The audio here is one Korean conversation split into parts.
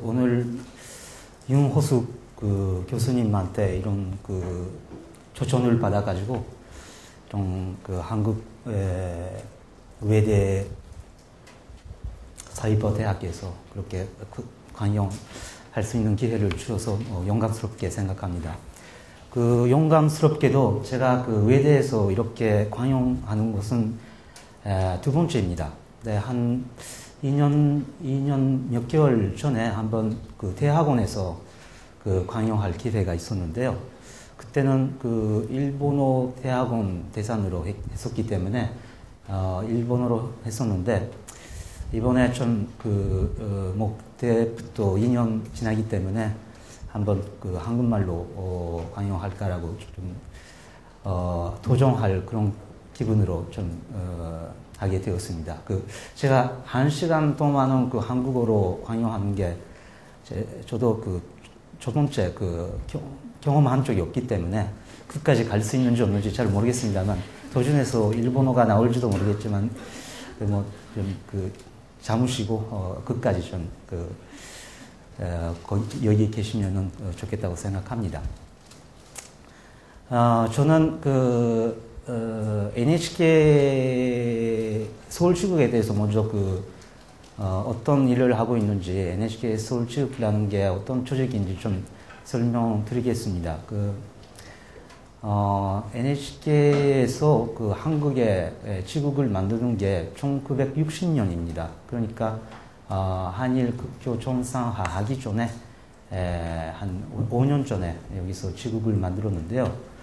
오늘 윤호숙 교수님한테 이런 초청을 받아가지고 좀 한국 외대 사이버대학에서 그렇게 강연할 수 있는 기회를 주셔서 영광스럽게 생각합니다. 영광스럽게도 제가 외대에서 이렇게 강연하는 것은 두 번째입니다. 네, 한 2년 몇 개월 전에 한번 대학원에서 강연할 기회가 있었는데요. 그때는 일본어 대학원 대상으로 했었기 때문에 일본어로 했었는데 이번에 좀 뭐 때부터 2년 지나기 때문에 한번 한국말로 강연할까라고 좀 도전할 그런 기분으로 좀 하게 되었습니다. 제가 1시간 동안은 한국어로 강연하는 게 저도 첫 번째 경험한 적이 없기 때문에 끝까지 갈 수 있는지 없는지 잘 모르겠습니다만 도중에서 일본어가 나올지도 모르겠지만 잠으시고 끝까지 좀 여기 계시면은 좋겠다고 생각합니다. 저는 NHK 서울지국에 대해서 먼저 어떤 일을 하고 있는지 NHK 서울지국이라는 게 어떤 조직인지 좀 설명드리겠습니다. NHK에서 한국의 지국을 만드는 게 1960년입니다. 그러니까 한일 교정상화 하기 전에 한 5년 전에 여기서 지국을 만들었는데요.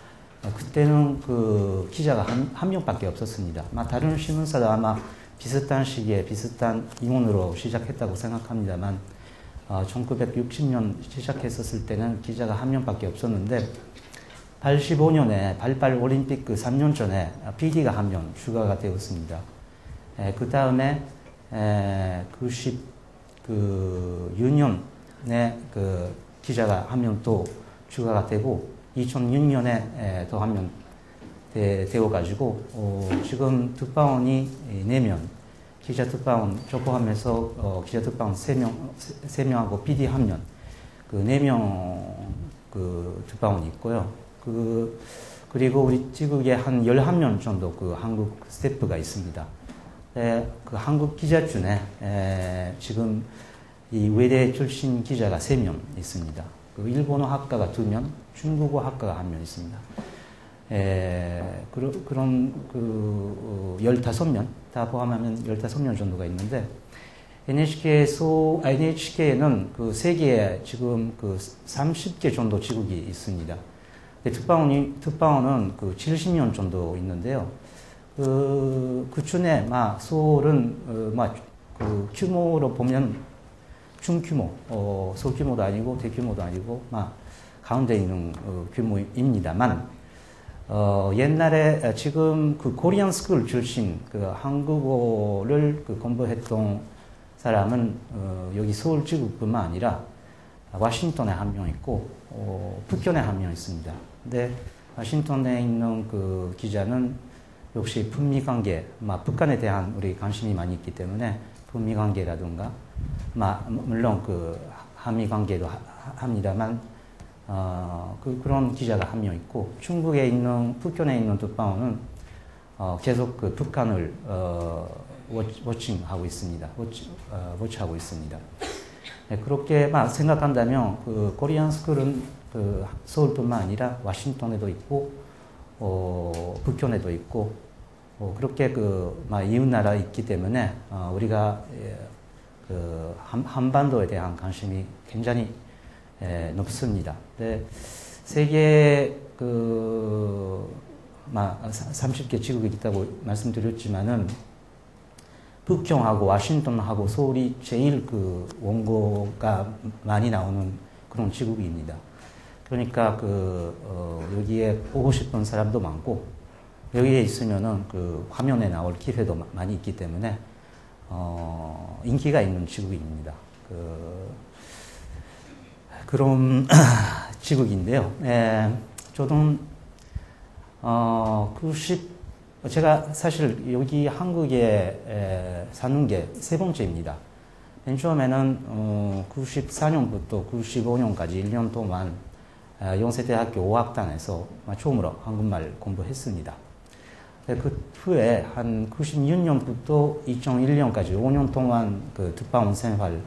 그때는 기자가 한 명밖에 없었습니다. 다른 신문사도 아마 비슷한 시기에 비슷한 인원으로 시작했다고 생각합니다만 1960년 시작했었을 때는 기자가 한 명밖에 없었는데 85년에 88 올림픽 3년 전에 PD가 한 명 추가가 되었습니다. 그 다음에 96년에 기자가 한 명 또 추가가 되고 2006년에 더 한 명 되어가지고 지금 특파원이 4명, 기자 특파원 조포하면서 기자 특파원 3명하고 PD 1명, 4명 특파원이 있고요. 그리고 우리 지국에 한 11명 정도 한국 스태프가 있습니다. 한국 기자 중에 지금 이 외대 출신 기자가 3명 있습니다. 일본어 학과가 2명, 중국어 학과가 1명 있습니다. 그런 15명, 다 포함하면 15명 정도가 있는데, NHK에는 세계에 지금 30개 정도 지국이 있습니다. 특파원은 70명 정도 있는데요. 그 중에 서울은 규모로 보면 중규모, 소규모도 아니고 대규모도 아니고 가운데 있는 규모입니다만 옛날에 지금 코리안 스쿨 출신 한국어를 공부했던 사람은 여기 서울 지국뿐만 아니라 워싱턴에 한 명 있고 북현에 한 명 있습니다. 근데 워싱턴에 있는 기자는 역시 북미 관계, 북한에 대한 우리 관심이 많이 있기 때문에 북미 관계라든가 물론 한미 관계도 합니다만 그런 기자가 한 명 있고 중국에 있는 북현에 있는 특파원은 계속 북한을 워칭하고 있습니다. 워치하고 있습니다. 네, 그렇게 생각한다면 코리안 스쿨은 서울뿐만 아니라 워싱턴에도 있고 북현에도 있고 그렇게 이웃 나라에 있기 때문에 우리가 한반도에 대한 관심이 굉장히 높습니다. 네, 세계 30개 지국이 있다고 말씀드렸지만은 북경하고 워싱턴하고 서울이 제일 원고가 많이 나오는 그런 지국입니다. 그러니까 여기에 보고 싶은 사람도 많고 여기에 있으면은 화면에 나올 기회도 많이 있기 때문에 인기가 있는 지국입니다. 그런 지국인데요. 저도 제가 사실 여기 한국에 사는 게 3번째입니다. 맨 처음에는 94년부터 95년까지 1년 동안 연세대학교 5학단에서 처음으로 한국말 공부했습니다. 그 후에 한 96년부터 2001년까지 5년 동안 그 특파원 생활했고,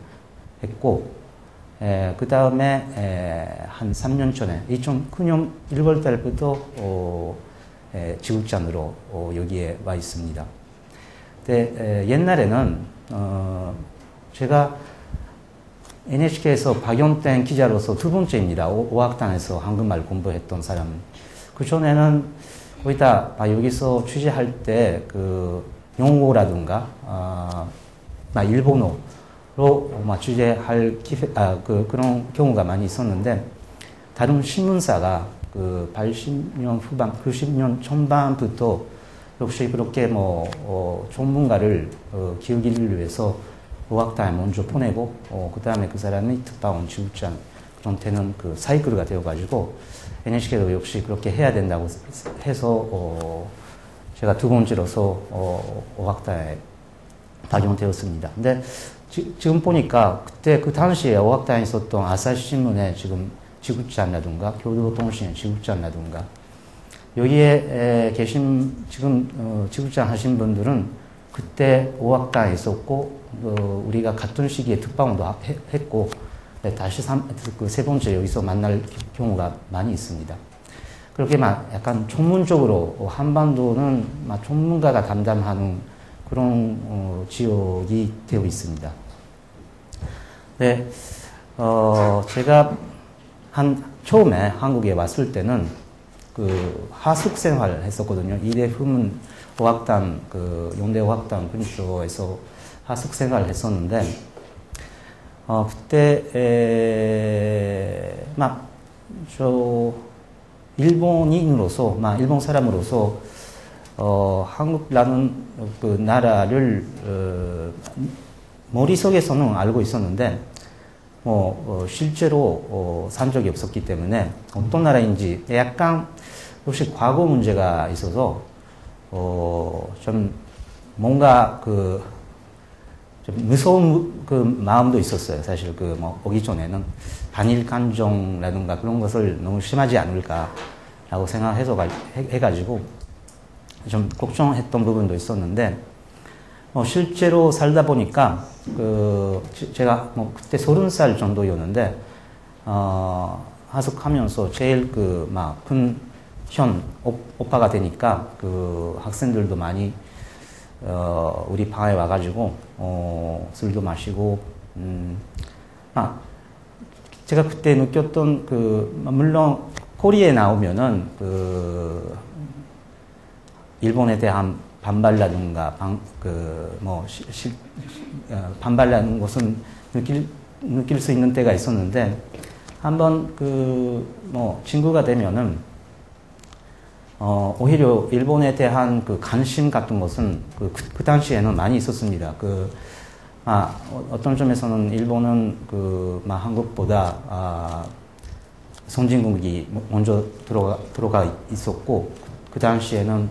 그 다음에 한 3년 전에 2009년 1월 달부터 지국장으로 여기에 와 있습니다. 근데 옛날에는 제가 NHK에서 박연땡 기자로서 두 번째입니다. 5학단에서 한국말 공부했던 사람. 그 전에는 거기다 여기서 취재할 때 그 영어라든가 일본어로 취재할 그런 경우가 많이 있었는데, 다른 신문사가 그 80년 후반, 90년 전반부터 역시 그렇게 전문가를 기르기 위해서 5학단에 먼저 보내고, 그 다음에 그 사람이 특파원, 지국장, 그런 데는 그 사이클가 되어가지고, NHK도 역시 그렇게 해야 된다고 해서, 제가 두 번째로서 5학단에 발령되었습니다. 근데 지금 보니까 그때 그 당시에 5학단에 있었던 아사히 신문의 지금 지국장이라든가, 교도통신의 지국장이라든가, 여기에 계신 지금 지국장 하신 분들은 그때 5학단에 있었고, 우리가 같은 시기에 특파원도 했고, 다시 그 세 번째 여기서 만날 경우가 많이 있습니다. 그렇게 약간 전문적으로 한반도는 전문가가 담당하는 그런 지역이 되어 있습니다. 네, 제가 처음에 한국에 왔을 때는 그 하숙 생활을 했었거든요. 이대훈 5학단, 그 용대 5학단 근처에서 하숙 생활을 했었는데, 그때, 일본인으로서, 일본 사람으로서, 한국이라는 그 나라를, 머릿속에서는 알고 있었는데, 실제로, 산 적이 없었기 때문에, 어떤 나라인지, 약간, 혹시 과거 문제가 있어서, 좀, 뭔가 좀 무서운 그 마음도 있었어요. 사실 오기 전에는 반일 감정이라든가 그런 것을 너무 심하지 않을까라고 해가지고 좀 걱정했던 부분도 있었는데, 실제로 살다 보니까 제가 그때 30살 정도였는데, 하숙하면서 제일 큰 현 오빠가 되니까 그 학생들도 많이 우리 방에 와가지고, 술도 마시고, 제가 그때 느꼈던 물론, 코리아에 나오면은, 일본에 대한 반발이라든가, 반발이라는 것은 느낄 수 있는 때가 있었는데, 한번 친구가 되면은, 오히려 일본에 대한 관심 같은 것은 그 당시에는 많이 있었습니다. 어떤 점에서는 일본은 한국보다, 선진국이 먼저 들어가 있었고, 그 당시에는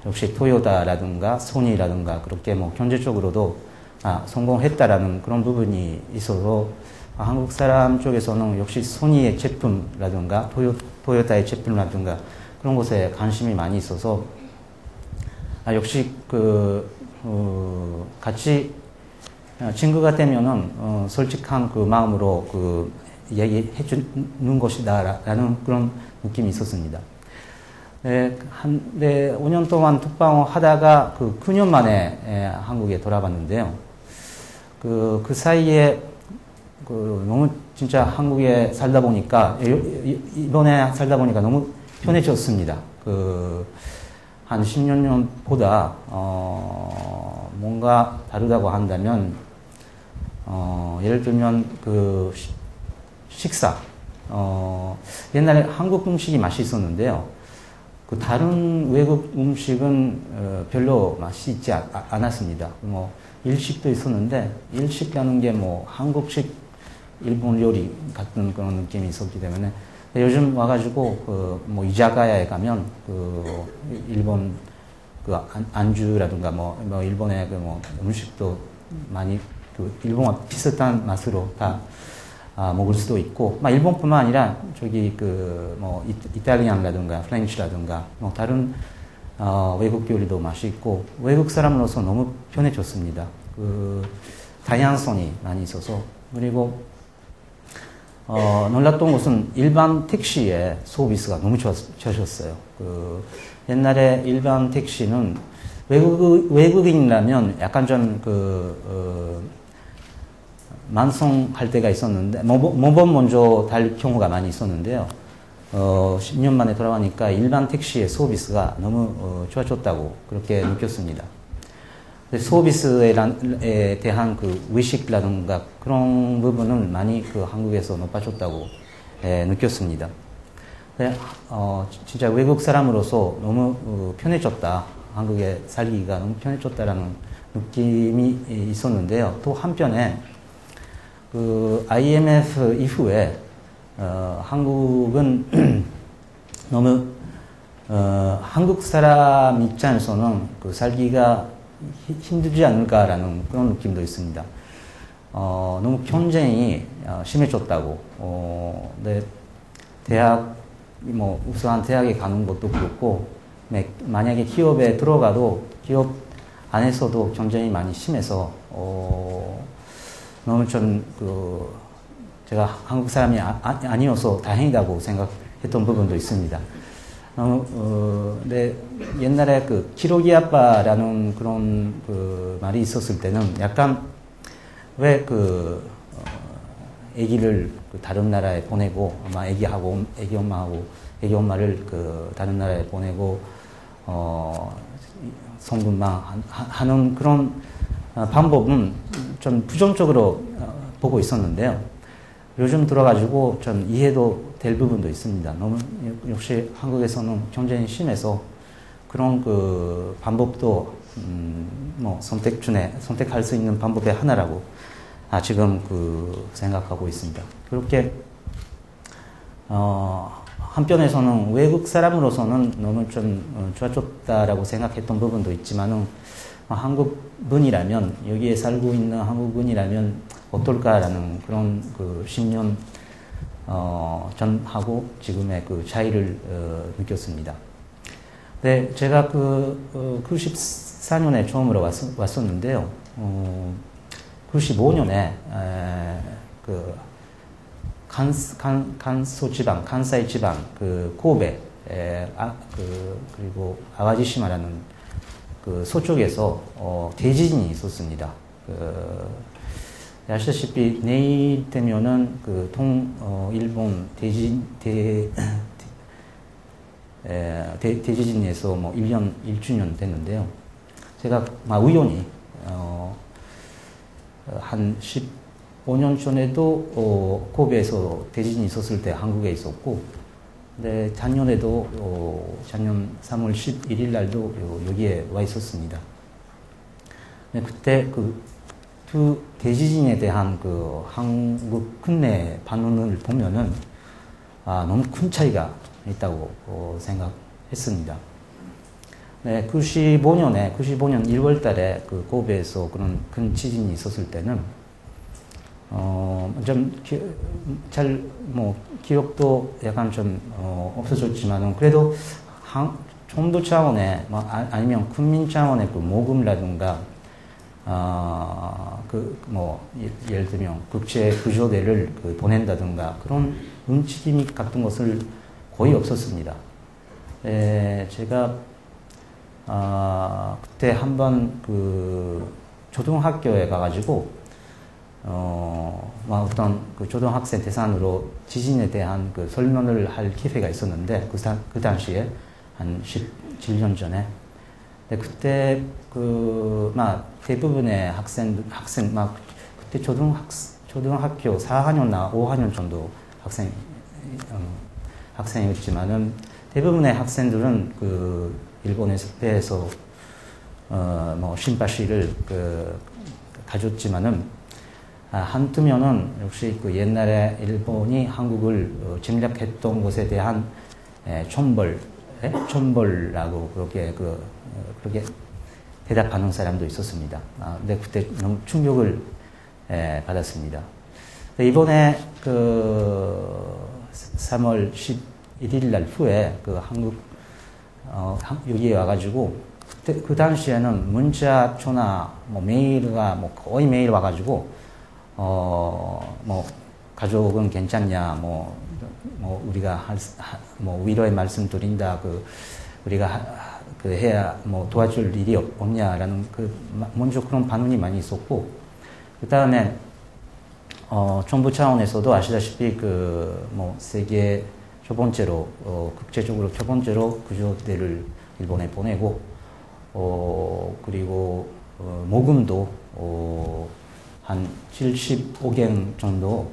역시 토요타라든가 소니라든가 그렇게 경제적으로도, 성공했다라는 그런 부분이 있어서, 한국 사람 쪽에서는 역시 소니의 제품이라든가 토요타의 제품이라든가 그런 것에 관심이 많이 있어서, 역시 같이 친구가 되면은 솔직한 그 마음으로 얘기해 주는 것이다라는 그런 느낌이 있었습니다. 네, 5년 동안 특파원 하다가 9년 만에 한국에 돌아왔는데요. 그 사이에 너무 진짜 한국에 살다 보니까, 이번에 살다 보니까 너무 편해졌습니다. 한 10년 전보다, 뭔가 다르다고 한다면, 예를 들면, 식사. 옛날에 한국 음식이 맛있었는데요. 다른 외국 음식은, 별로 맛있지 않았습니다. 일식도 있었는데, 일식이라는 게 한국식, 일본 요리 같은 그런 느낌이 있었기 때문에, 요즘 와가지고, 이자카야에 가면, 일본, 안주라든가, 일본의 음식도 많이 그 일본과 비슷한 맛으로 다 먹을 수도 있고, 일본뿐만 아니라 저기 그 뭐 이탈리안라든가 프렌치라든가 뭐 다른 외국 요리도 맛있고 외국 사람으로서 너무 편해졌습니다. 그 다양성이 많이 있어서. 그리고 놀랐던 것은 일반 택시의 서비스가 너무 좋으셨어요. 그 옛날에 일반 택시는 외국인이라면 약간 좀 만성할 때가 있었는데, 모범 먼저 달 경우가 많이 있었는데요. 10년 만에 돌아가니까 일반 택시의 서비스가 너무 좋아졌다고 그렇게 느꼈습니다. 서비스에 대한 그 의식이라든가 그런 부분은 많이 그 한국에서 높아졌다고 느꼈습니다. 진짜 외국 사람으로서 너무 편해졌다. 한국에 살기가 너무 편해졌다라는 느낌이 있었는데요. 또 한편에 그 IMF 이후에 한국은 너무 한국 사람 입장에서는 그 살기가 힘들지 않을까라는 그런 느낌도 있습니다. 너무 경쟁이 심해졌다고. 네, 대학 뭐 우수한 대학에 가는 것도 그렇고, 만약에 기업에 들어가도 기업 안에서도 경쟁이 많이 심해서 너무 좀 제가 한국 사람이 아니어서 다행이라고 생각했던 부분도 있습니다. 네, 옛날에 그 기러기 아빠라는 그런 그 말이 있었을 때는 약간 왜 아기를 다른 나라에 보내고, 아마 아기 엄마하고 아기 엄마를 그 다른 나라에 보내고 성분만 하는 그런 방법은 좀 부정적으로 보고 있었는데요. 요즘 들어가지고 좀 이해도 될 부분도 있습니다. 너무 역시 한국에서는 경쟁이 심해서 그런 그 방법도 뭐 선택 중에 선택할 수 있는 방법의 하나라고 지금 생각하고 있습니다. 그렇게 한편에서는 외국 사람으로서는 너무 좀 좋아졌다라고 생각했던 부분도 있지만은, 한국 분이라면, 여기에 살고 있는 한국 분이라면 어떨까라는 그런 10년 전하고 지금의 그 차이를 느꼈습니다. 네, 제가 94년에 처음으로 왔었는데요. 95년에 간소지방, 간사이 지방, 고베, 그리고 아와지시마라는 서쪽에서 대지진이 있었습니다. 아시다시피 내일 되면은 일본 대지진에서 뭐 1주년 됐는데요. 제가 우연히 한 15년 전에도 고베에서 대지진이 있었을 때 한국에 있었고, 네, 작년에도 작년 3월 11일 날도 여기에 와 있었습니다. 네, 그때 두 대지진에 대한 한국 국내 반응을 보면은 너무 큰 차이가 있다고 생각했습니다. 네, 95년 1월 달에 고베에서 그런 큰 지진이 있었을 때는 기억도 약간 좀 없어졌지만은, 그래도 정부 차원의 아니면 국민 차원의 모금이라든가 예를 들면 국제 구조대를 보낸다든가 그런 움직임 같은 것을 거의 없었습니다. 제가 그때 한번 초등학교에 가가지고 어떤 초등학생 대상으로 지진에 대한 설명을 할 기회가 있었는데, 그 당시에 한 17년 전에. 그때 대부분의 그때 초등학교 4학년나 5학년 정도 학생이었지만은, 대부분의 학생들은 일본에서 신바시를 가졌지만은, 한두 명은 역시 옛날에 일본이 한국을 침략했던 것에 대한 촌벌라고 그렇게 대답하는 사람도 있었습니다. 근데 그때 너무 충격을 받았습니다. 이번에 그 3월 11일 날 후에 그 한국 여기에 와가지고 그 당시에는 문자, 전화, 뭐 메일가 뭐 거의 매일 와가지고 뭐 가족은 괜찮냐, 뭐 우리가 뭐 위로의 말씀 드린다, 우리가 해야 뭐 도와줄 일이 없냐라는 먼저 그런 반응이 많이 있었고, 그 다음에 정부 차원에서도 아시다시피 뭐 세계 첫 번째로 국제적으로 첫 번째로 구조대를 일본에 보내고, 그리고 모금도 한 75경 정도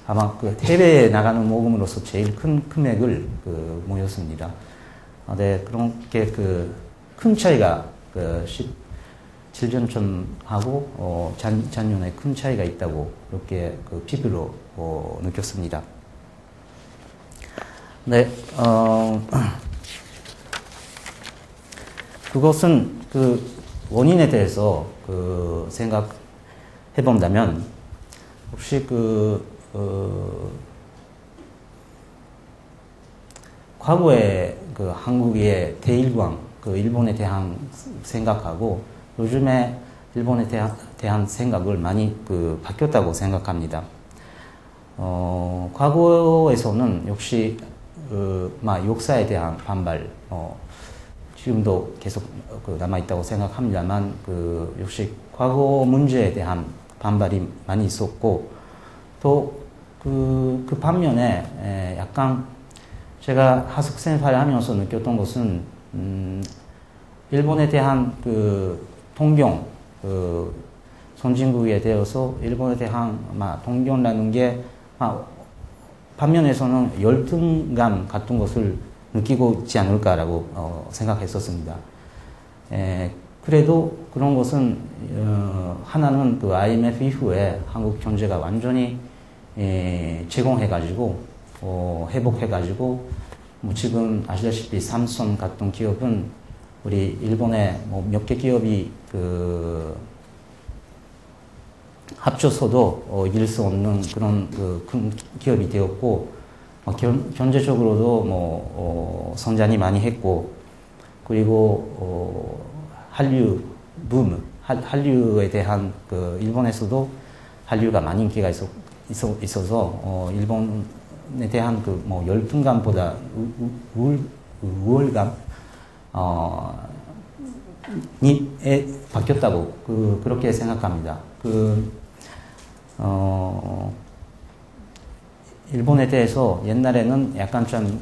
아마 해외에 나가는 모금으로서 제일 큰 금액을 모였습니다. 네, 그렇게 큰 차이가 17년 전하고 작년에 큰 차이가 있다고 그렇게 피부로 느꼈습니다. 네, 그것은 원인에 대해서 생각해 본다면, 혹시 과거에 한국의 대일관, 일본에 대한 생각하고 요즘에 일본에 대한 생각을 많이 바뀌었다고 생각합니다. 과거에서는 역시 역사에 대한 반발, 지금도 계속 남아있다고 생각합니다만, 역시 과거 문제에 대한 반발이 많이 있었고, 또 그 반면에 약간 제가 하숙 생활을 하면서 느꼈던 것은 일본에 대한 동경, 선진국에 대해서 일본에 대한 동경이라는 게 반면에서는 열등감 같은 것을 느끼고 있지 않을까라고 생각했었습니다. 그래도 그런 것은 하나는 IMF 이후에 한국 경제가 완전히 제공해가지고 회복해가지고, 뭐 지금 아시다시피 삼성 같은 기업은 우리 일본의 뭐 몇 개 기업이 합쳐서도 이길 수 없는 그런 큰 기업이 되었고, 경제적으로도 뭐 성장이 많이 했고, 그리고 한류 붐, 한류에 대한 일본에서도 한류가 많이 인기가 있어서 일본에 대한 뭐 열등감보다 우월감 에 바뀌었다고 그렇게 생각합니다. 일본에 대해서 옛날에는 약간 좀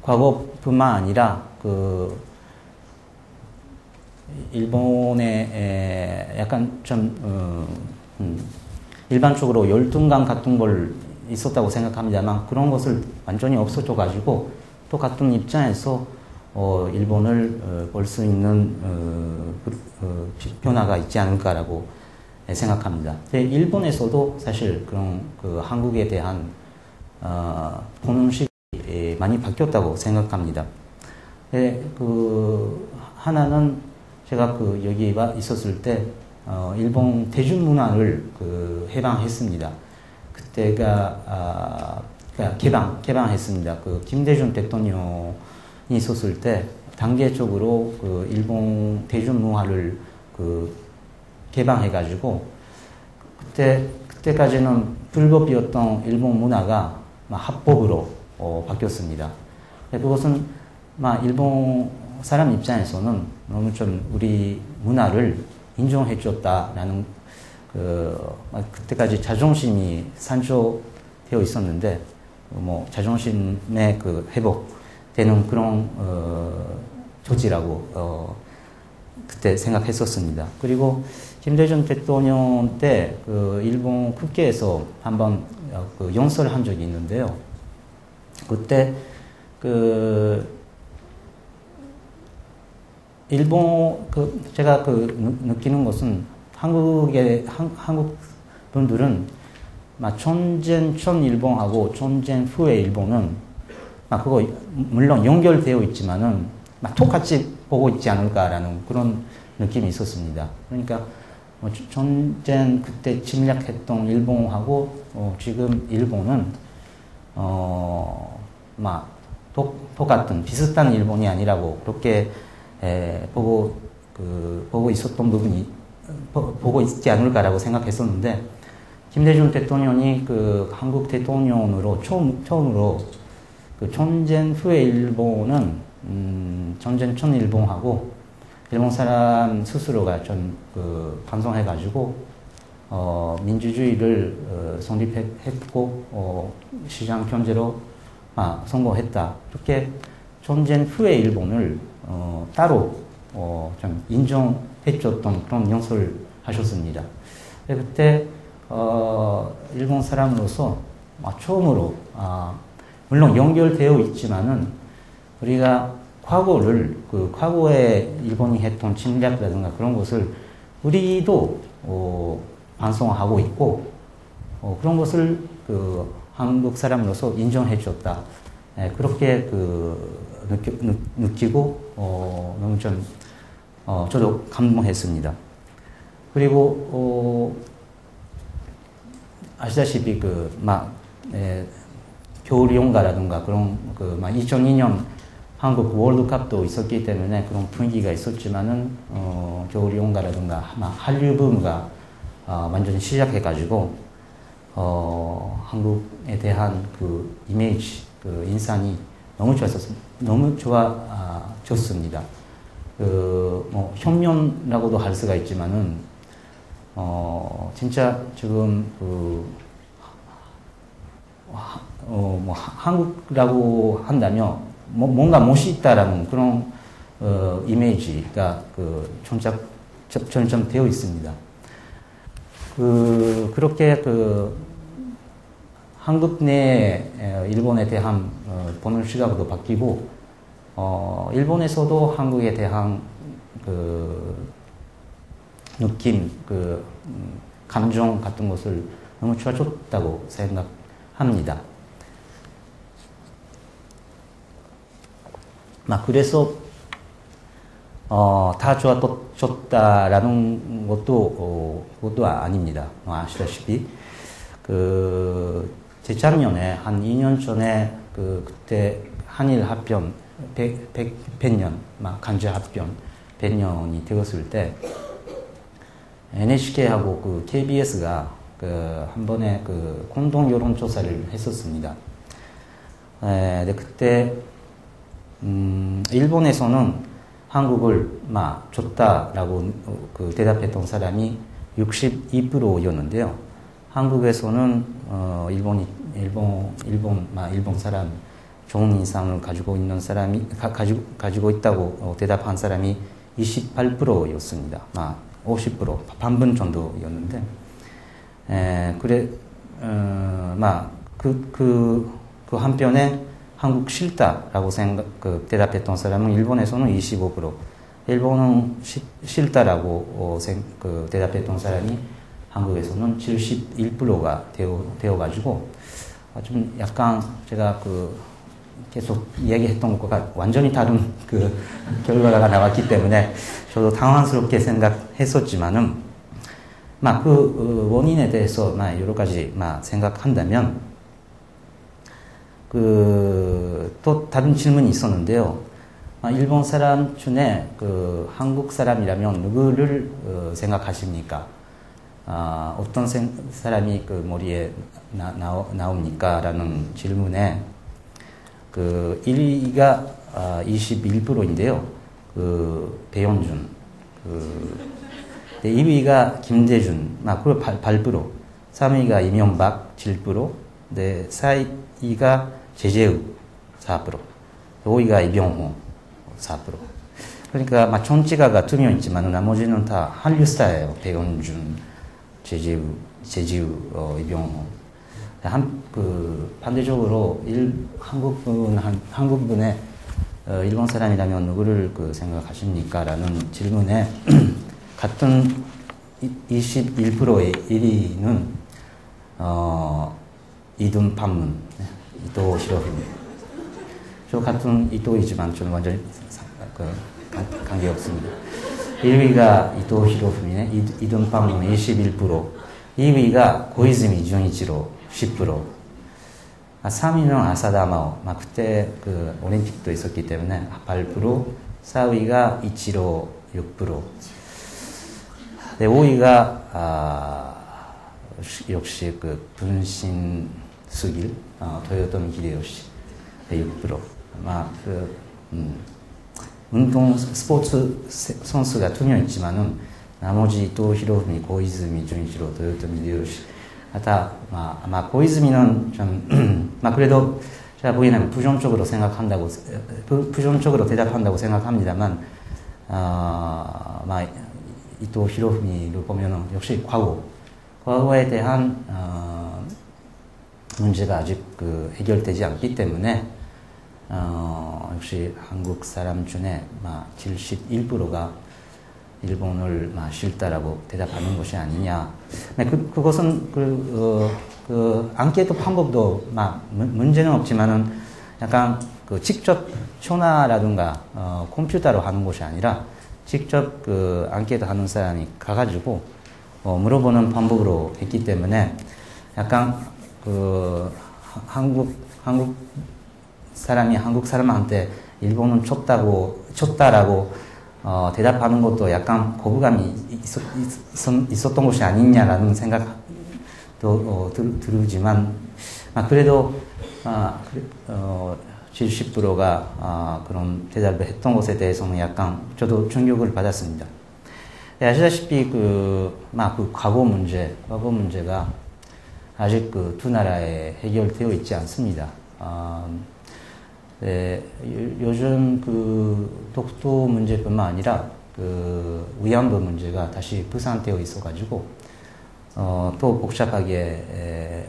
과거뿐만 아니라 일본에 약간 좀 일반적으로 열등감 같은 걸 있었다고 생각합니다만, 그런 것을 완전히 없어져 가지고 똑같은 입장에서 일본을 볼 수 있는 변화가 있지 않을까라고 생각합니다. 일본에서도 사실 그런 한국에 대한 보는 식이 많이 바뀌었다고 생각합니다. 하나는 제가 여기 있었을 때 일본 대중문화를 해방했습니다. 그때가 개방했습니다. 김대중 대통령이 있었을 때 단계적으로 일본 대중문화를 개방해가지고, 그때까지는 불법이었던 일본 문화가 합법으로 바뀌었습니다. 그것은 일본 사람 입장에서는 너무 좀 우리 문화를 인정해줬다라는 그때까지 자존심이 상처되어 있었는데, 뭐 자존심의 회복되는 그런 조치라고 그때 생각했었습니다. 그리고 김대중 대통령 때 일본 국회에서 한번 연설을 한 적이 있는데요. 그때 일본 제가 느끼는 것은 한국 분들은 전쟁 전 일본하고 전쟁 후의 일본은 그거 물론 연결되어 있지만은 똑같이 보고 있지 않을까라는 그런 느낌이 있었습니다. 그러니까 전쟁 그때 침략했던 일본하고 지금 일본은 막 똑같은 비슷한 일본이 아니라고 그렇게 보고 있었던 부분이 보고 있지 않을까라고 생각했었는데 김대중 대통령이 그 한국 대통령으로 처음으로 그 전쟁 후에 일본은 전쟁 전 일본하고 일본 사람 스스로가 좀 반성해가지고 민주주의를 성립했고 시장 경제로 성공했다. 이렇게 전쟁 후에 일본을 따로 좀 인정해줬던 그런 연설을 하셨습니다. 그때 일본 사람으로서 처음으로 물론 연결되어 있지만은 우리가 과거에 일본이 했던 침략이라든가 그런 것을 우리도 반성하고 있고 그런 것을 한국 사람으로서 인정해 줬다. 그렇게 느끼고 너무 좀 저도 감동했습니다. 그리고 아시다시피 겨울연가라든가 그런 2002년 한국 월드컵도 있었기 때문에 그런 분위기가 있었지만은 겨울연가라든가 한류 붐가 완전히 시작해가지고 한국에 대한 그 이미지, 그 인상이 너무 좋아졌습니다. 현면이라고도 할 수가 있지만은 진짜 지금 한국이라고 한다면 뭔가 멋있다라는 그런 이미지가 점점 되어 있습니다. 그렇게 한국 내 일본에 대한 보는 시각도 바뀌고 일본에서도 한국에 대한 느낌, 감정 같은 것을 너무 좋아졌다고 생각합니다. 그래서 다 좋아졌다라는 것도 아닙니다. 아시다시피 재작년에 한 2년 전에 그때 한일 합병 100년 강제 합병 100년이 되었을 때 NHK하고 KBS가 한 번에 공동 여론조사를 했었습니다. 그때 일본에서는 한국을 좋다라고 대답했던 사람이 62%였는데요. 한국에서는 일본 사람 좋은 인상을 가지고 있는 사람이 가지고 있다고 대답한 사람이 28%였습니다. 50% 반분 정도였는데 그 한편에 한국 싫다라고 대답했던 사람은 일본에서는 25%, 일본은 싫다라고 대답했던 사람이 한국에서는 71%가 되어가지고 좀 약간 제가 계속 이야기했던 것과 완전히 다른 결과가 나왔기 때문에 저도 당황스럽게 생각했었지만은 원인에 대해서 여러 가지 생각한다면 또 다른 질문이 있었는데요. 일본 사람 중에 한국 사람이라면 누구를 생각하십니까? 어떤 사람이 머리에 나옵니까? 라는 질문에 1위가 21%인데요. 배현준. 2위가 김대중, 8%. 3위가 이명박, 7%. 4위가 제재우, 4%. 5위가 이병호, 4%. 그러니까 정치가가 2명 있지만 나머지는 다 한류 스타예요. 배현준, 제재우, 이병호. 반대적으로 한국분의 일본 사람이라면 누구를 생각하십니까? 라는 질문에 같은 21%의 1위는 이둔 판문, 이토 히로부미. 저 같은 이토이지만 좀 완전히 관계없습니다. 1위가 이토 히로부미네, 이등빵 21%, 2위가 고이즈미 준이치로 10%, 3위는 아사다 마오, 그때 그 올림픽도 있었기 때문에 8%, 4위가 이치로 6%, 네, 5위가 역시 그 분신 수길, 토요토미 히데요시 6%. 운동 스포츠 선수가 2명 있지만은 나머지 또 히로부미, 고이즈미, 준이치로, 토요토미 히데요시. 아마 고이즈미는 좀 그래도 제가 보기에는 부정적으로 대답한다고 생각합니다만, 이토 히로부미를 보면은 역시 과거에 대한 문제가 아직 해결되지 않기 때문에 역시 한국 사람 중에 71%가 일본을 싫다라고 대답하는 것이 아니냐. 그것은 앙케이트 방법도 문제는 없지만은 약간 직접 전화라든가 컴퓨터로 하는 것이 아니라 직접 앙케이트 하는 사람이 가가지고 물어보는 방법으로 했기 때문에 약간 한국 사람이 한국 사람한테 일본은 쳤다라고 대답하는 것도 약간 거부감이 있었던 것이 아니냐라는 생각도 들지만 그래도 70%가 그런 대답을 했던 것에 대해서는 약간 저도 충격을 받았습니다. 네, 아시다시피 과거 문제가 아직 두 나라에 해결되어 있지 않습니다. 네, 요즘 독도 문제뿐만 아니라 위안부 문제가 다시 부산되어 있어가지고 또 복잡하게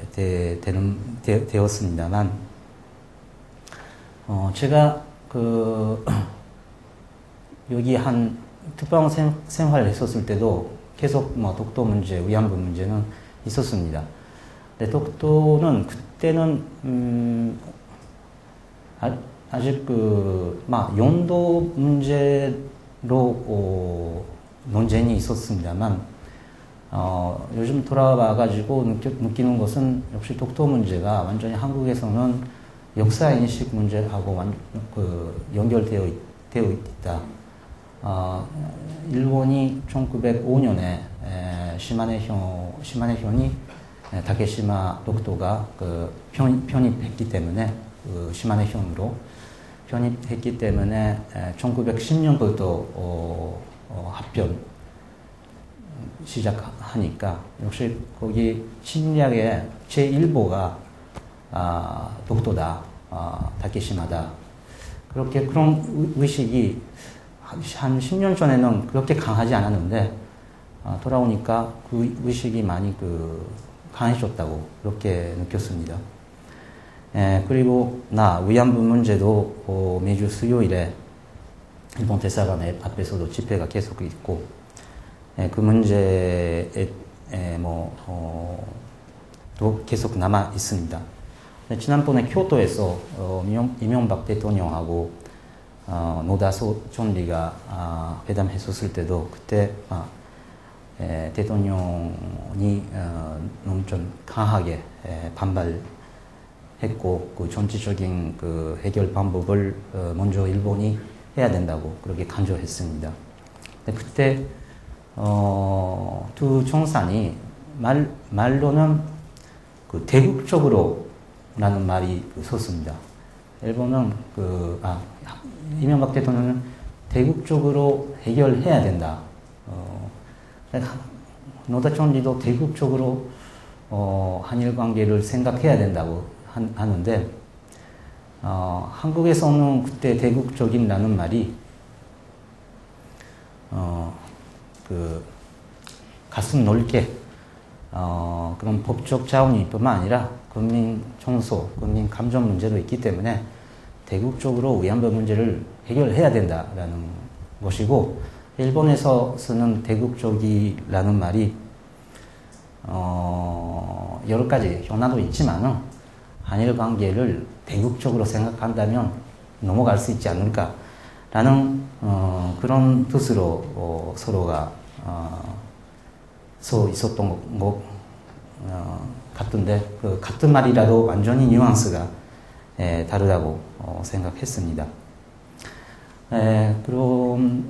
되었습니다만 제가 여기 한 특방 생활을 했었을 때도 계속 독도 문제, 위안부 문제는 있었습니다. 근데 독도는 그때는 아직 용도 문제로 논쟁이 있었습니다만 요즘 돌아와가지고 느끼는 것은 역시 독도 문제가 완전히 한국에서는 역사 인식 문제하고 연결되어 있다. 일본이 1905년에 시마네현이 다케시마 독도가 편입했기 때문에 시마네현으로 편입했기 때문에 1910년부터 합병 시작하니까 역시 거기 침략의 제1보가 독도다, 다케시마다. 그런 의식이 한 10년 전에는 그렇게 강하지 않았는데 돌아오니까 그 의식이 많이 강해졌다고 그렇게 느꼈습니다. 그리고 위안부 문제도 매주 수요일에 일본 대사관 앞에서도 집회가 계속 있고 그 문제에 또 계속 남아 있습니다. 지난번에 교토에서 이명박 대통령하고 노다 총리가 회담했었을 때도 그때 대통령이 너무 좀 강하게 반발했고 그 정치적인 해결 방법을 먼저 일본이 해야 된다고 그렇게 강조했습니다. 근데 그때 두 총산이 말로는 대국적으로라는 말이 썼습니다. 일본은 이명박 대통령은 대국적으로 해결해야 된다. 노다 총리도 대국적으로 한일 관계를 생각해야 된다고 하는데 한국에서는 그때 대국적인라는 말이 가슴 넓게 그런 법적 자원이뿐만 아니라 국민 청소, 국민 감정 문제도 있기 때문에 대국적으로 위안부 문제를 해결해야 된다라는 것이고 일본에서 쓰는 대국적이라는 말이 여러 가지 현안도 있지만은 한일 관계를 대국적으로 생각한다면 넘어갈 수 있지 않을까라는 그런 뜻으로 서로가 써 있었던 것 같던데 그 같은 말이라도 완전히 뉘앙스가 다르다고 생각했습니다. 그럼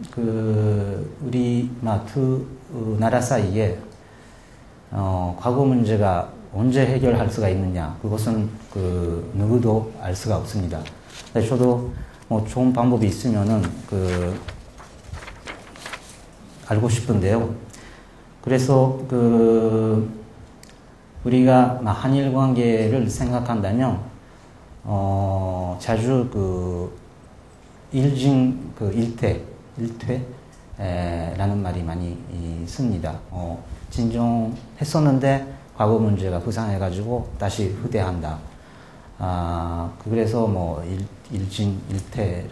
우리 두 나라 사이에 과거 문제가 언제 해결할 수가 있느냐, 그것은 누구도 알 수가 없습니다. 저도 좋은 방법이 있으면은 알고 싶은데요. 그래서 우리가 한일 관계를 생각한다면 자주 일퇴라는 말이 많이 씁니다. 진정했었는데 과거 문제가 부상해가지고 다시 후퇴한다. 그래서 일퇴라는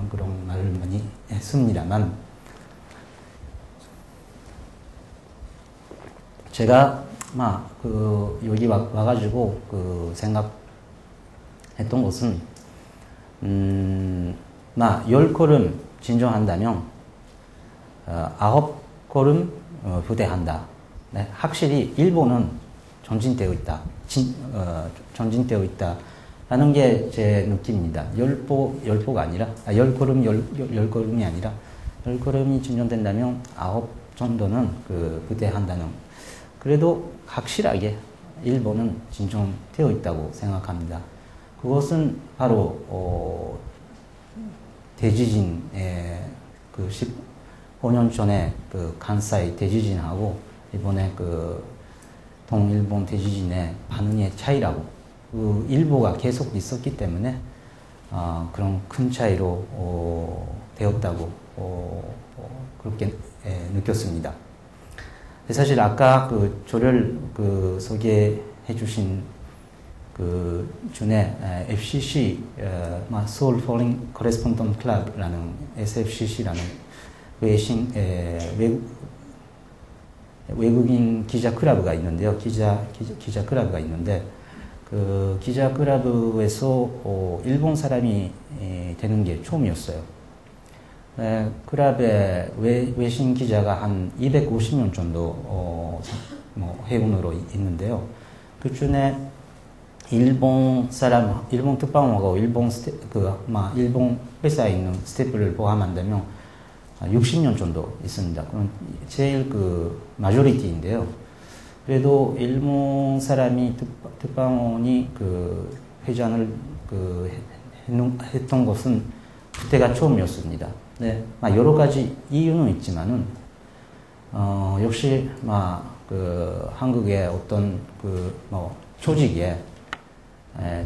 그런 말을 많이 했습니다만, 제가 여기 와가지고 생각했던 것은 10걸음 진정한다면 9걸음 후퇴한다. 네, 확실히 일본은 전진되어 있다. 전진되어 있다라는 게 제 느낌입니다. 10보가 아니라, 10걸음이 아니라, 10걸음이 진정된다면 9 정도는 후퇴한다는. 그래도 확실하게 일본은 진정되어 있다고 생각합니다. 그것은 바로 대지진의 15년 전에 간사이 대지진하고 이번에 동일본 대지진의 반응의 차이라고, 일보가 계속 있었기 때문에 그런 큰 차이로 되었다고 그렇게 느꼈습니다. 사실 아까 저를 소개해 주신 중에 FCC, Seoul Foreign Correspondent Club라는 SFCC라는 외국인 기자 클럽가 있는데요. 기자 클럽가 있는데, 그 기자 클럽에서 일본 사람이 되는 게 처음이었어요. 클럽에 외신 기자가 한 250명 정도 회원으로 있는데요. 그 중에 일본 특파원하고 일본 회사에 있는 스태프를 포함한다면 60명 정도 있습니다. 그럼 제일 마조리티인데요. 그래도 일본 사람이 특파원이 회장을 했던 것은 그때가 처음이었습니다. 네, 여러 가지 이유는 있지만은 역시 한국의 어떤 조직의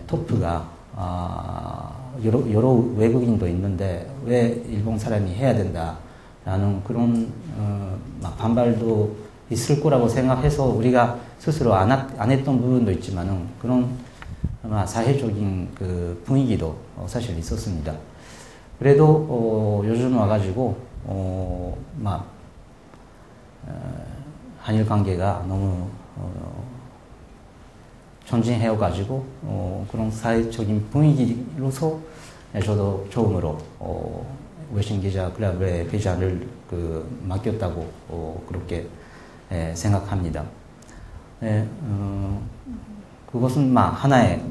토프가 여러 외국인도 있는데 왜 일본 사람이 해야 된다라는 그런 반발도 있을 거라고 생각해서 우리가 스스로 안 했던 부분도 있지만은 그런 사회적인 분위기도 사실 있었습니다. 그래도 요즘 와가지고 한일 관계가 너무 전진해가지고 그런 사회적인 분위기로서 저도 처음으로 외신 기자 클럽의 회장을 맡겼다고 그렇게 생각합니다. 네, 그것은 하나의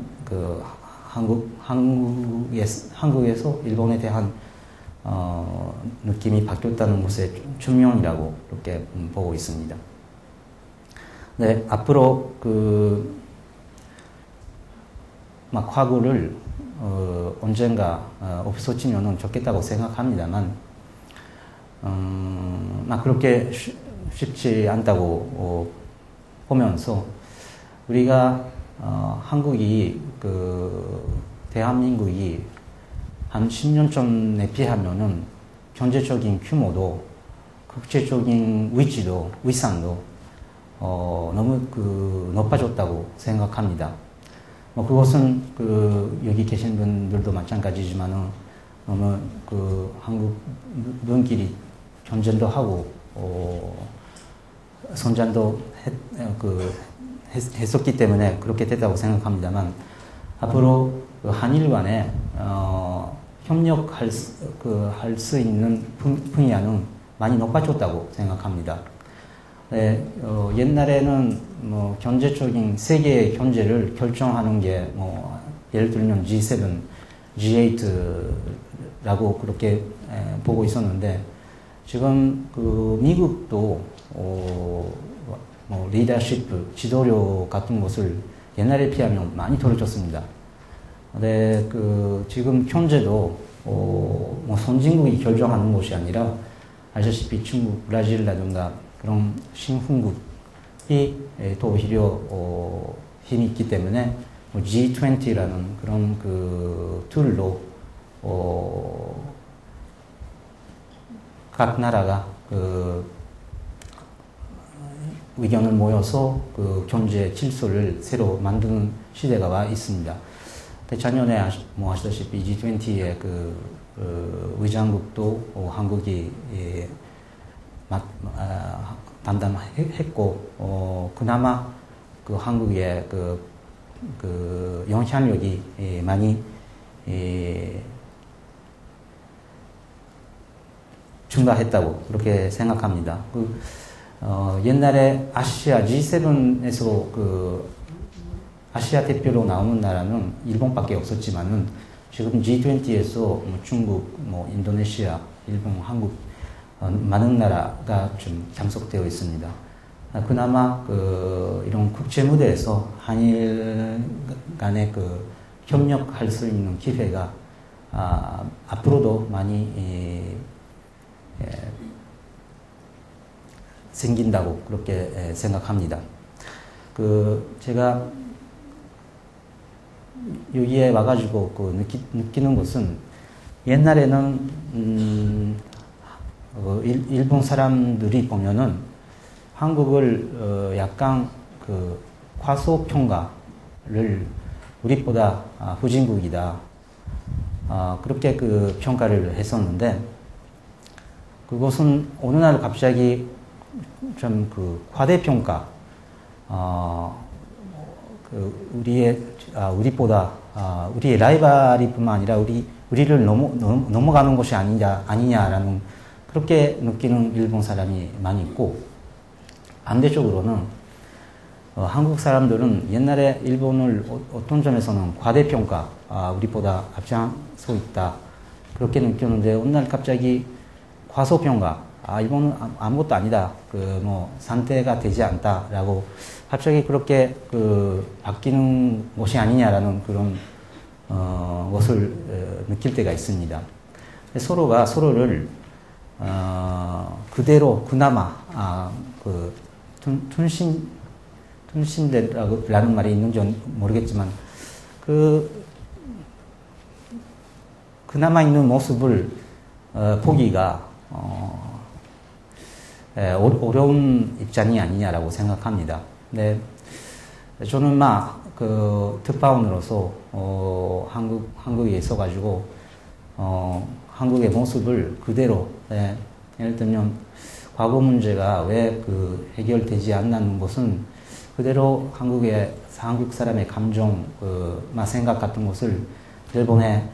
한국에서 일본에 대한 느낌이 바뀌었다는 것의 증명이라고 그렇게 보고 있습니다. 네, 앞으로 과거를 언젠가 없어지면은 좋겠다고 생각합니다만, 그렇게 쉽지 않다고 보면서 우리가 한국이 대한민국이 한 10년 전에 비하면은 경제적인 규모도 국제적인 위상도 너무 높아졌다고 생각합니다. 그것은 여기 계신 분들도 마찬가지지만은 너무 한국분끼리 경쟁도 하고 선전도 했었기 때문에 그렇게 됐다고 생각합니다만, 앞으로 한일 간에 협력할 할 수 있는 분야는 많이 높아졌다고 생각합니다. 네, 옛날에는 뭐 경제적인 세계의 경제를 결정하는 게 뭐 예를 들면 G7, G8라고 그렇게 보고 있었는데 지금 그 미국도 뭐 리더십, 지도력 같은 것을 옛날에 비하면 많이 떨어졌습니다. 네, 그 지금 경제도 뭐 선진국이 결정하는 것이 아니라 아시다시피 중국, 브라질이라든가 그런 신흥국이 또 오히려 힘이 있기 때문에 뭐 G20라는 그런 그 툴로 각 나라가 그 의견을 모여서 그 경제 질서를 새로 만드는 시대가 와 있습니다. 작년에 뭐 아시다시피 G20의 그 의장국도 한국이 담당했고 그나마 그 한국의 그 영향력이 많이 증가했다고 그렇게 생각합니다. 옛날에 아시아 G7에서 그 아시아 대표로 나오는 나라는 일본밖에 없었지만은 지금 G20에서 뭐 중국, 뭐 인도네시아, 일본, 한국 많은 나라가 좀 참석되어 있습니다. 그나마 그 이런 국제 무대에서 한일 간의 그 협력할 수 있는 기회가 앞으로도 많이 생긴다고 그렇게 생각합니다. 제가 여기에 와가지고 느끼는 것은 옛날에는 일본 사람들이 보면은 한국을 약간 그 과소평가를 우리보다 후진국이다 그렇게 그 평가를 했었는데 그것은 어느 날 갑자기 좀 그 과대평가 우리보다 우리의 라이벌이뿐만 아니라 우리를 넘어가는 것이 아니냐라는 그렇게 느끼는 일본 사람이 많이 있고 반대적으로는 한국 사람들은 옛날에 일본을 어떤 점에서는 과대평가 우리보다 앞장서 있다 그렇게 느꼈는데 어느 날 갑자기 과소평가 일본은 아무것도 아니다 상태가 되지 않다라고 갑자기 그렇게 바뀌는 것이 아니냐라는 그런 것을 느낄 때가 있습니다. 서로가 서로를 그대로 그나마 둔신대라는 말이 있는지 모르겠지만 그나마 있는 모습을 보기가 어려운 입장이 아니냐라고 생각합니다. 네, 저는 특파원으로서 한국에 있어가지고 한국의 모습을 그대로 예를 들면 과거 문제가 왜 해결되지 않는 것은 그대로 한국 사람의 감정, 생각 같은 것을 일본에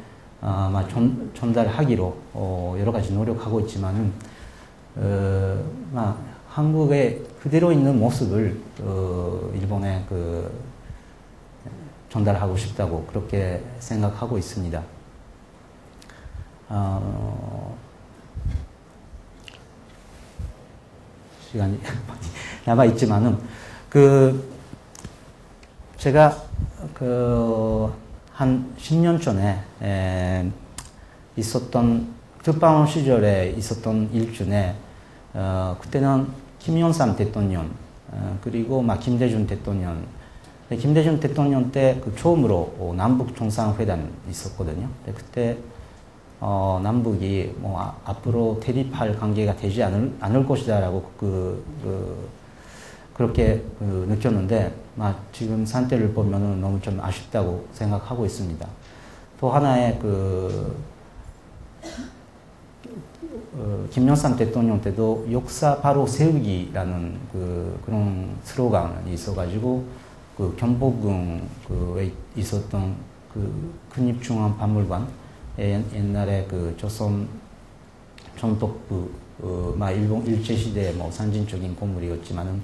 전달하기로 여러 가지 노력하고 있지만은 한국에 그대로 있는 모습을 일본에 전달하고 싶다고 그렇게 생각하고 있습니다. 시간이 남아 있지만은 제가 한 10년 전에 있었던 특파원 시절에 있었던 일 중에 그때는 김영삼 대통령 그리고 김대중 대통령 김대중 대통령 때 처음으로 남북 정상회담이 있었거든요. 그때 남북이 앞으로 대립할 관계가 되지 않을 것이다라고 그렇게 느꼈는데 지금 상태를 보면은 너무 좀 아쉽다고 생각하고 있습니다. 또 하나의 김영삼 대통령 때도 역사 바로 세우기라는 그런 슬로건이 있어가지고 경복궁에 있었던 국립중앙박물관 옛날에 그 조선 총독부 일본 일제시대의 상징적인 건물이었지만은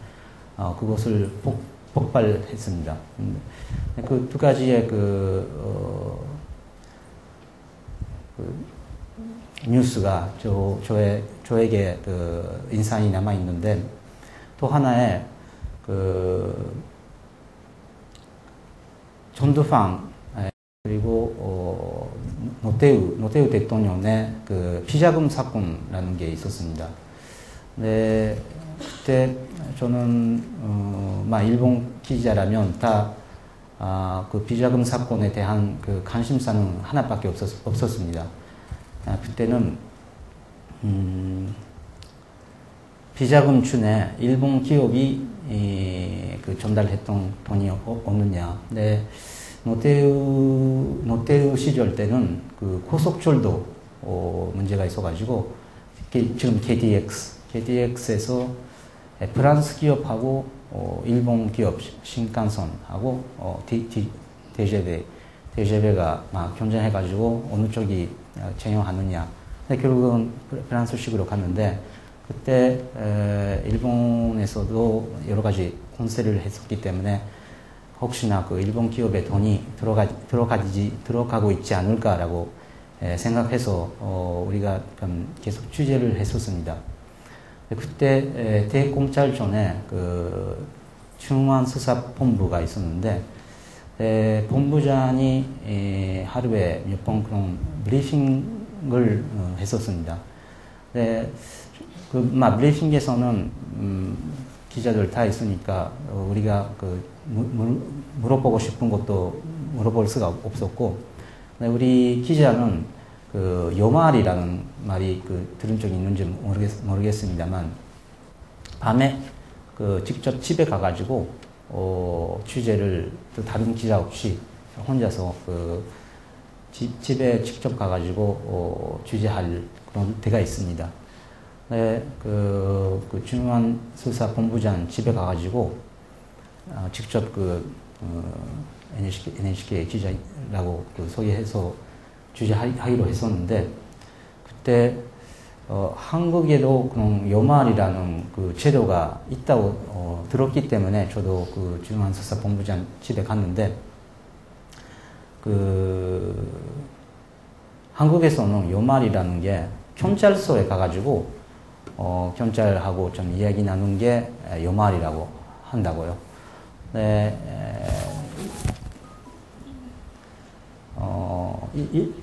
그것을 폭발했습니다. 그 두 가지의 뉴스가 저에게 인상이 남아 있는데, 또 하나의 전두환 그리고 노태우 대통령의 비자금 사건이라는 게 있었습니다. 네, 그때 저는 일본 기자라면 다 그 비자금 사건에 대한 관심사는 하나밖에 없었습니다. 그때는 비자금 중에 일본 기업이 전달했던 돈이 없느냐. 네, 노태우 시절 때는 고속철도 문제가 있어가지고 지금 KTX에서 프랑스 기업하고 일본 기업 신칸선하고 대제베가 막 경쟁해가지고 어느 쪽이 채용하느냐. 결국은 프랑스식으로 갔는데, 그때 일본에서도 여러 가지 공세를 했었기 때문에 혹시나 일본 기업의 돈이 들어가고 있지 않을까라고 생각해서 우리가 계속 취재를 했었습니다. 그때 대검찰청에 중앙수사본부가 있었는데, 본부장이 하루에 몇 번 그런 브리핑을 했었습니다. 브리핑에서는 기자들 다 있으니까 우리가 물어보고 싶은 것도 물어볼 수가 없었고, 우리 기자는 요말이라는 말이 들은 적이 있는지 모르겠습니다만, 밤에 직접 집에 가가지고 취재를 또 다른 기자 없이 혼자서 집에 직접 가가지고 취재할 그런 때가 있습니다. 네, 중요한 수사본부장 집에 가가지고 직접 NHK 기자라고 소개해서 취재하기로 했었는데, 그때 한국에도 그런 요말이라는 제도가 있다고 들었기 때문에 저도 중앙 수사본부장 집에 갔는데, 한국에서는 요말이라는 게 경찰서에 가가지고 경찰하고 좀 이야기 나눈 게 요말이라고 한다고요. 네,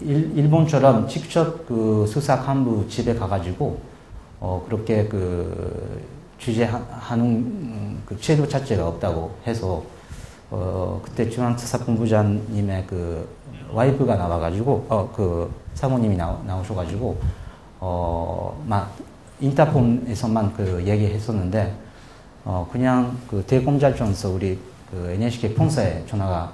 일본처럼 직접 수사 간부 집에 가가지고 그렇게 취재하는 제도 자체가 없다고 해서 그때 중앙수사본부장님의 와이프가 나와가지고 사모님이 나오셔가지고 인터폰에서만 얘기했었는데, 그냥 대검찰청에서 우리 NHK 본사에 전화가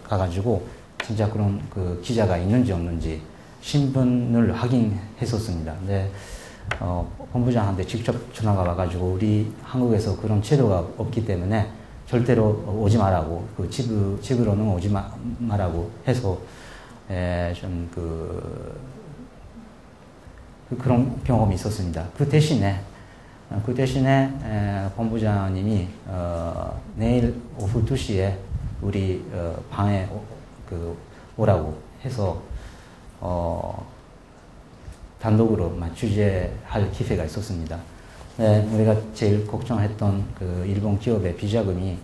가가지고 진짜 그런 기자가 있는지 없는지 신분을 확인했었습니다. 근데 본부장한테 직접 전화가 와가지고 우리 한국에서 그런 제도가 없기 때문에 절대로 오지 말라고, 집으로는 오지 말라고 해서 좀 그런 경험이 있었습니다. 그 대신에 본부장님이 내일 오후 2시에 우리 방에 오라고 해서 단독으로 취재할 기회가 있었습니다. 네, 우리가 제일 걱정했던 일본 기업의 비자금이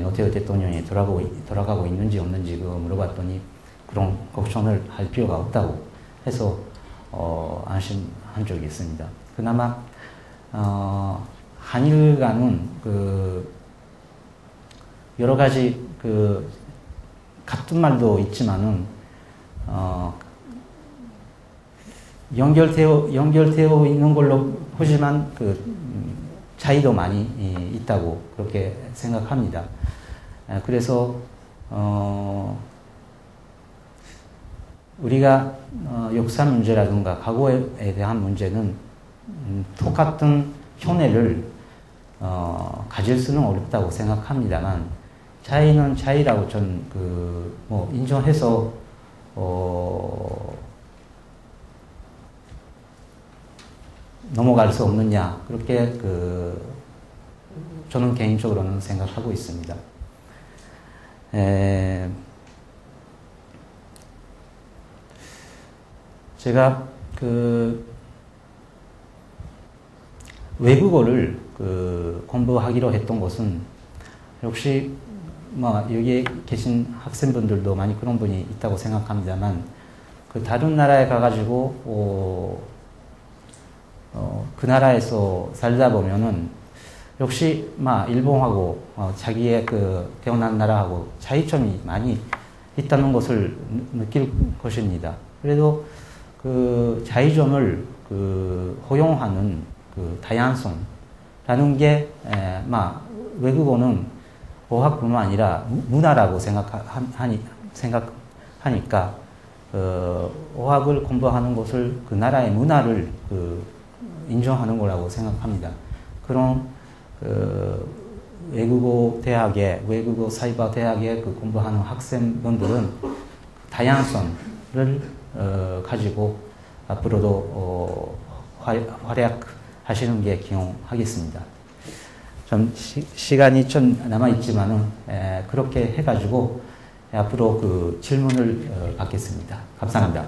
노태우 대통령이 돌아가고 있는지 없는지 물어봤더니 그런 걱정을 할 필요가 없다고 해서 안심한 적이 있습니다. 그나마 한일 간은 여러 가지 같은 말도 있지만은 연결되어 있는 걸로 보지만 차이도 많이 있다고 그렇게 생각합니다. 그래서 우리가 역사 문제라든가 과거에 대한 문제는 똑같은 견해를 가질 수는 어렵다고 생각합니다만, 차이는 차이라고 전 인정해서 넘어갈 수 없느냐, 그렇게 저는 개인적으로는 생각하고 있습니다. 제가 외국어를 공부하기로 했던 것은 역시 여기에 계신 학생분들도 많이 그런 분이 있다고 생각합니다만, 다른 나라에 가가지고 그 나라에서 살다 보면은 역시 일본하고 자기의 태어난 나라하고 차이점이 많이 있다는 것을 느낄 것입니다. 그래도 차이점을 허용하는 다양성라는 게 외국어는 어학뿐만 아니라 문화라고 생각하니까 어학을 공부하는 것을 그 나라의 문화를 인정하는 거라고 생각합니다. 그런 외국어 사이버 대학에 공부하는 학생분들은 다양성을 가지고 앞으로도 활약하시는 게 기원하겠습니다. 좀 시간이 좀 남아있지만은 그렇게 해가지고 앞으로 질문을 받겠습니다. 감사합니다.